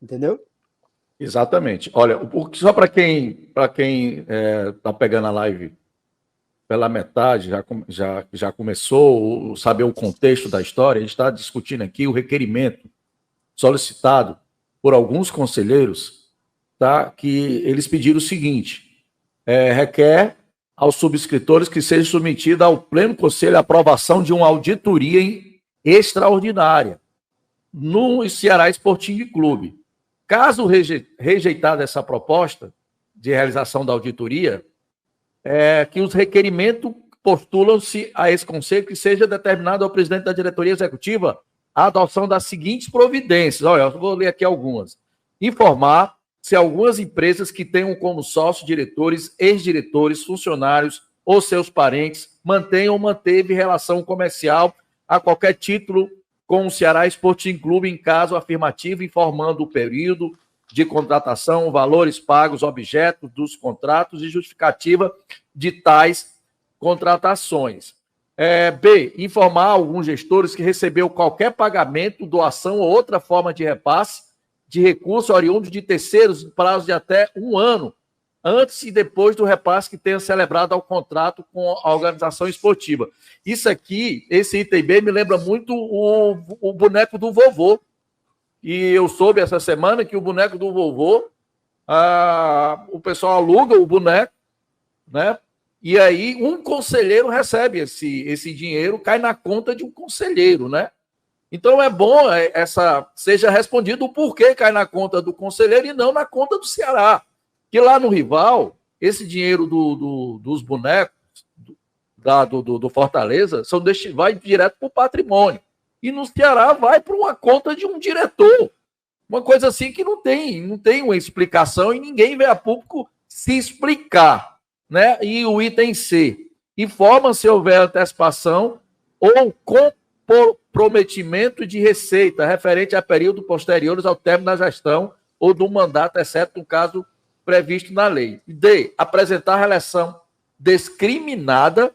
Entendeu? Exatamente. Olha, só para quem está pegando a live pela metade, já começou a saber o contexto da história, a gente está discutindo aqui o requerimento solicitado por alguns conselheiros, tá? Que eles pediram o seguinte: requer aos subscritores que seja submetida ao Pleno Conselho a aprovação de uma auditoria extraordinária no Ceará Sporting Clube. Caso rejeitada essa proposta de realização da auditoria, que os requerimentos postulam-se a esse conselho que seja determinado ao presidente da diretoria executiva a adoção das seguintes providências. Olha, eu vou ler aqui algumas. Informar se algumas empresas que tenham como sócios diretores, ex-diretores, funcionários ou seus parentes mantenham ou manteve relação comercial a qualquer título com o Ceará Sporting Clube em caso afirmativo, informando o período de contratação, valores pagos, objetos dos contratos e justificativa de tais contratações. B, informar alguns gestores que recebeu qualquer pagamento, doação ou outra forma de repasse de recurso oriundo de terceiros em prazo de até 1 ano, antes e depois do repasse que tenha celebrado ao contrato com a organização esportiva. Isso aqui, esse item B, me lembra muito o boneco do vovô. E eu soube essa semana que o boneco do vovô, o pessoal aluga o boneco, né? E aí um conselheiro recebe esse dinheiro, cai na conta de um conselheiro, né? Então é bom seja respondido o porquê cai na conta do conselheiro e não na conta do Ceará. Que lá no rival, esse dinheiro dos bonecos do Fortaleza vai direto para o patrimônio. E no Ceará vai para uma conta de um diretor. Uma coisa assim que não tem uma explicação e ninguém vem a público se explicar. Né? E o item C, informa se houver antecipação ou comprometimento de receita referente a período posteriores ao término da gestão ou do mandato, exceto no caso previsto na lei. D, apresentar relação discriminada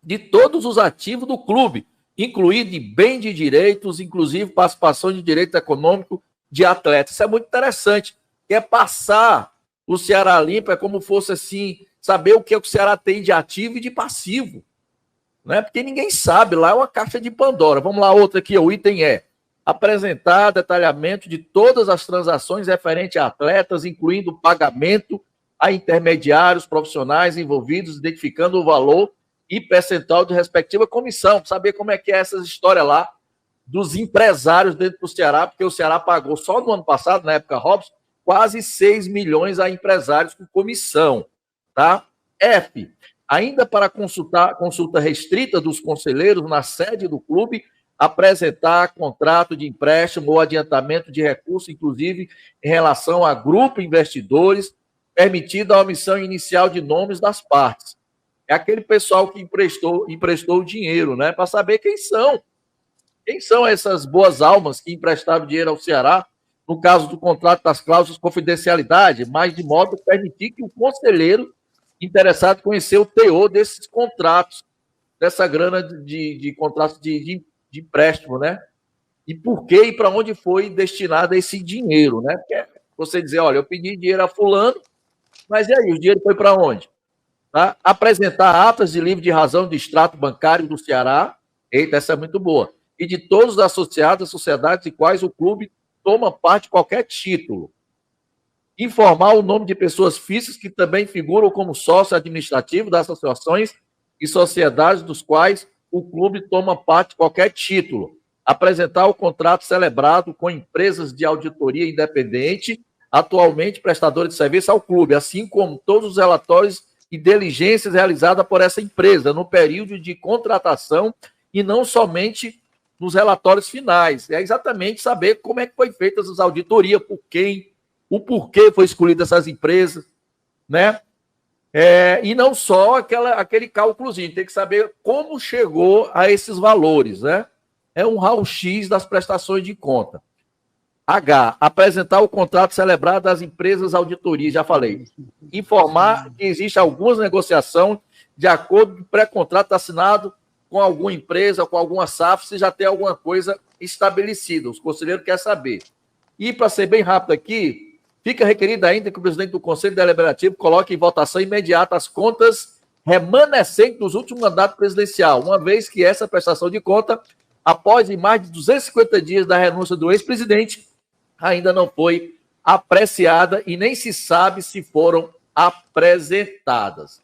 de todos os ativos do clube, incluindo bem de direitos, inclusive participação de direito econômico de atletas. Isso é muito interessante, que é passar o Ceará Limpo, é como fosse assim, saber o que o Ceará tem de ativo e de passivo, né? Porque ninguém sabe, lá é uma caixa de Pandora. Vamos lá, outra aqui, o item é apresentar detalhamento de todas as transações referentes a atletas, incluindo pagamento a intermediários profissionais envolvidos, identificando o valor e percentual de respectiva comissão, saber como é que é essa história lá dos empresários dentro do Ceará, porque o Ceará pagou só no ano passado, na época Robson, quase 6 milhões a empresários com comissão, tá? F, ainda para consulta restrita dos conselheiros na sede do clube, apresentar contrato de empréstimo ou adiantamento de recurso, inclusive em relação a grupo investidores, permitida a omissão inicial de nomes das partes. É aquele pessoal que emprestou o dinheiro, né? Para saber quem são. Quem são essas boas almas que emprestaram dinheiro ao Ceará, no caso do contrato das cláusulas de confidencialidade, mas de modo a permitir que o conselheiro interessado conhecer o teor desses contratos, dessa grana de contratos de empréstimo, né? E por que e para onde foi destinado esse dinheiro, né? Porque você dizer, olha, eu pedi dinheiro a fulano, mas e aí, o dinheiro foi para onde? Tá? Apresentar atas de livre de razão de extrato bancário do Ceará, eita, essa é muito boa, e de todos os associados às sociedades de quais o clube toma parte de qualquer título. Informar o nome de pessoas físicas que também figuram como sócio administrativo das associações e sociedades dos quais o clube toma parte de qualquer título. Apresentar o contrato celebrado com empresas de auditoria independente, atualmente prestadores de serviço ao clube, assim como todos os relatórios e diligências realizadas por essa empresa no período de contratação e não somente nos relatórios finais. É exatamente saber como é que foi feita essas auditorias, por quem, o porquê foi escolhida essas empresas, né? E não só aquele cálculozinho, tem que saber como chegou a esses valores, né? É um raio-x das prestações de conta. H, apresentar o contrato celebrado das empresas auditorias, já falei. Informar que existe algumas negociações de acordo com o pré-contrato assinado com alguma empresa, com alguma SAF, se já tem alguma coisa estabelecida. Os conselheiros querem saber. E, para ser bem rápido aqui, fica requerido ainda que o presidente do Conselho Deliberativo coloque em votação imediata as contas remanescentes dos últimos mandatos presidencial, uma vez que essa prestação de conta, após mais de 250 dias da renúncia do ex-presidente, ainda não foi apreciada e nem se sabe se foram apresentadas.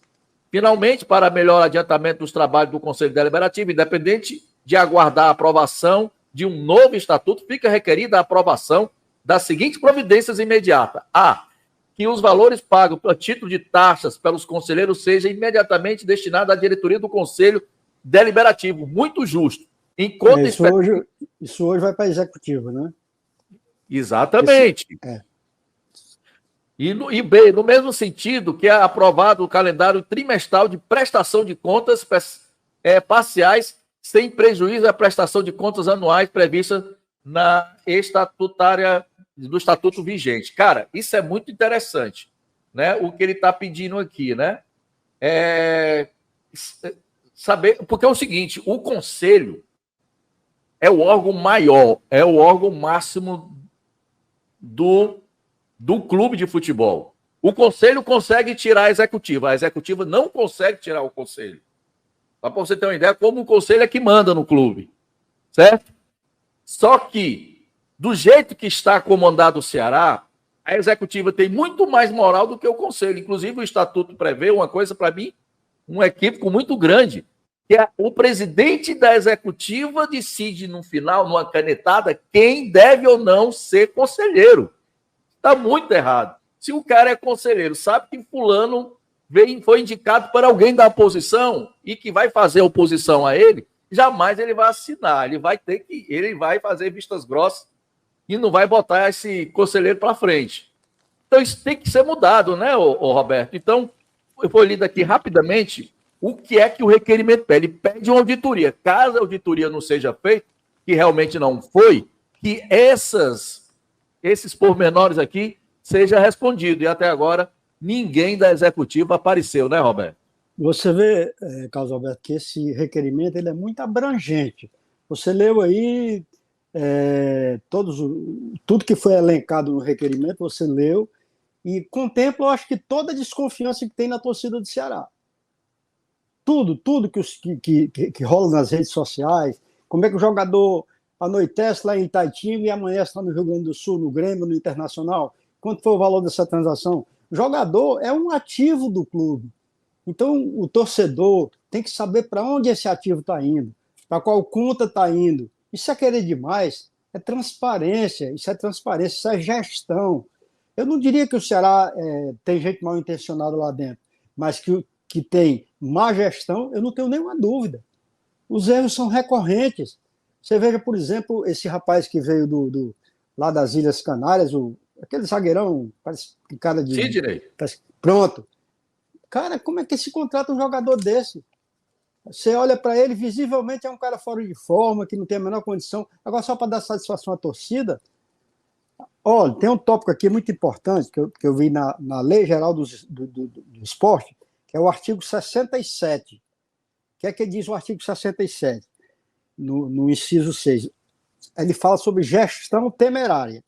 Finalmente, para melhor adiantamento dos trabalhos do Conselho Deliberativo, independente de aguardar a aprovação de um novo estatuto, fica requerida a aprovação das seguintes providências imediatas. A. Que os valores pagos a título de taxas pelos conselheiros sejam imediatamente destinados à diretoria do Conselho Deliberativo. Muito justo. Enquanto isso hoje vai para a executiva, né? Exatamente. E B, no mesmo sentido que é aprovado o calendário trimestral de prestação de contas parciais, sem prejuízo à prestação de contas anuais prevista na estatutária do estatuto vigente. Cara, isso é muito interessante, né? O que ele está pedindo aqui, né? Saber, porque é o seguinte, o conselho é o órgão maior, é o órgão máximo do clube de futebol. O conselho consegue tirar a executiva não consegue tirar o conselho. Só para você ter uma ideia, como o conselho é que manda no clube, certo? Só que, do jeito que está comandado o Ceará, a executiva tem muito mais moral do que o conselho. Inclusive, o estatuto prevê uma coisa, para mim, um equívoco muito grande, que é o presidente da executiva decide, no final, numa canetada, quem deve ou não ser conselheiro. Está muito errado. Se o cara é conselheiro, sabe que fulano foi indicado por alguém da oposição e que vai fazer oposição a ele, jamais ele vai assinar. Ele vai fazer vistas grossas e não vai botar esse conselheiro para frente. Então, isso tem que ser mudado, né, ô Roberto? Então, eu vou lido aqui rapidamente o que é que o requerimento pede. Ele pede uma auditoria. Caso a auditoria não seja feita, que realmente não foi, que esses pormenores aqui seja respondido. E até agora, ninguém da executiva apareceu, né, Roberto? Você vê, Carlos Alberto, que esse requerimento ele é muito abrangente. Você leu aí tudo que foi elencado no requerimento, você leu, e contempla, eu acho que toda a desconfiança que tem na torcida do Ceará. Tudo que rola nas redes sociais, como é que o jogador anoitece lá em Itaitinga e amanhece lá no Rio Grande do Sul, no Grêmio, no Internacional. Quanto foi o valor dessa transação? O jogador é um ativo do clube. Então, o torcedor tem que saber para onde esse ativo está indo, para qual conta está indo. Isso é querer demais, é transparência, isso é gestão. Eu não diria que o Ceará tem gente mal intencionada lá dentro, mas que tem má gestão, eu não tenho nenhuma dúvida. Os erros são recorrentes. Você veja, por exemplo, esse rapaz que veio lá das Ilhas Canárias, aquele zagueirão, parece um cara de... Sidney. Pronto. Cara, como é que se contrata um jogador desse? Você olha para ele, visivelmente é um cara fora de forma, que não tem a menor condição. Agora, só para dar satisfação à torcida, olha, tem um tópico aqui muito importante que eu vi na Lei Geral do Esporte, que é o artigo 67. O que é que diz o artigo 67? No inciso 6. Ele fala sobre gestão temerária.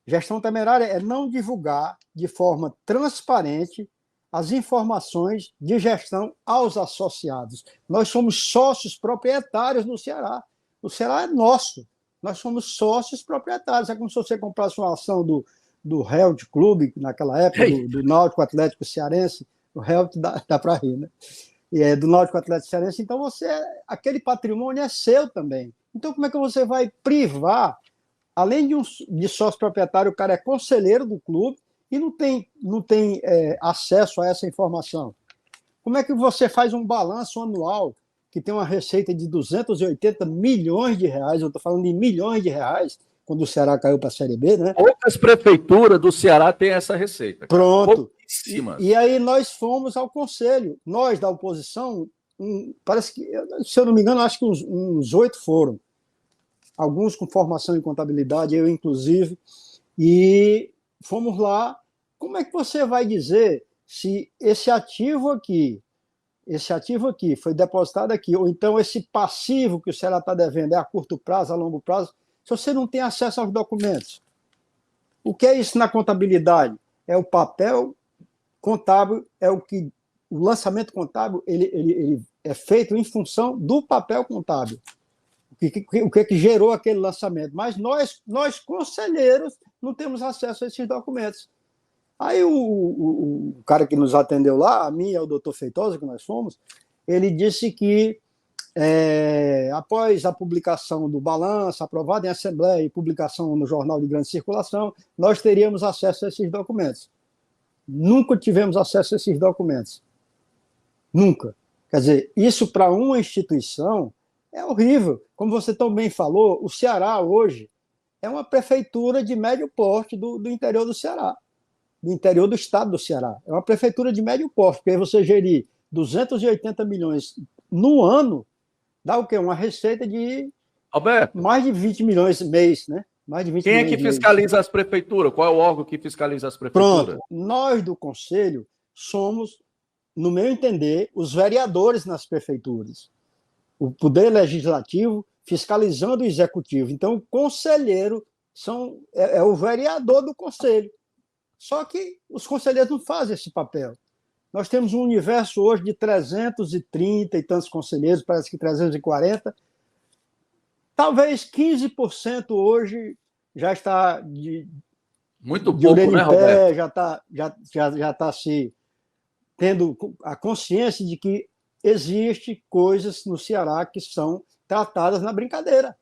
Gestão temerária é não divulgar de forma transparente as informações de gestão aos associados. Nós somos sócios proprietários no Ceará. O Ceará é nosso. Nós somos sócios proprietários. É como se você comprasse uma ação do Health Clube, naquela época, do Náutico Atlético Cearense. O Health dá para rir, né? E do Náutico Atlético Cearense. Então, aquele patrimônio é seu também. Então, como é que você vai privar? Além de sócio proprietário, o cara é conselheiro do clube, e não tem acesso a essa informação. Como é que você faz um balanço anual que tem uma receita de 280 milhões de reais, eu estou falando de milhões de reais, quando o Ceará caiu para a Série B, né? Poucas prefeituras do Ceará têm essa receita. Pronto. E aí nós fomos ao conselho, nós da oposição, parece que, se eu não me engano, acho que uns 8 foram. Alguns com formação em contabilidade, eu inclusive, e fomos lá. Como é que você vai dizer se esse ativo aqui foi depositado aqui, ou então esse passivo que o Ceará está devendo é a curto prazo, a longo prazo, se você não tem acesso aos documentos? O que é isso na contabilidade? É o papel contábil, o lançamento contábil ele é feito em função do papel contábil. O que gerou aquele lançamento? Mas nós, conselheiros, não temos acesso a esses documentos. Aí o cara que nos atendeu lá, a mim e o doutor Feitosa, que nós fomos, ele disse que após a publicação do balanço, aprovado em Assembleia e publicação no Jornal de Grande Circulação, nós teríamos acesso a esses documentos. Nunca tivemos acesso a esses documentos. Nunca. Quer dizer, isso para uma instituição é horrível. Como você também falou, o Ceará hoje é uma prefeitura de médio porte do interior do Ceará, do interior do estado do Ceará. É uma prefeitura de médio porte, porque aí você gerir 280 milhões no ano, dá o quê? Uma receita de Alberto, mais de 20 milhões mês, né? Mais de 20 quem é milhões que fiscaliza as prefeituras? Qual é o órgão que fiscaliza as prefeituras? Pronto. Nós do Conselho somos, no meu entender, os vereadores nas prefeituras. O Poder Legislativo fiscalizando o Executivo. Então, o conselheiro é o vereador do Conselho. Só que os conselheiros não fazem esse papel. Nós temos um universo hoje de 330 e tantos conselheiros, parece que 340. Talvez 15% hoje já está Muito de pouco, orelha né, em pé, Roberto? já está se tendo a consciência de que existe coisas no Ceará que são tratadas na brincadeira.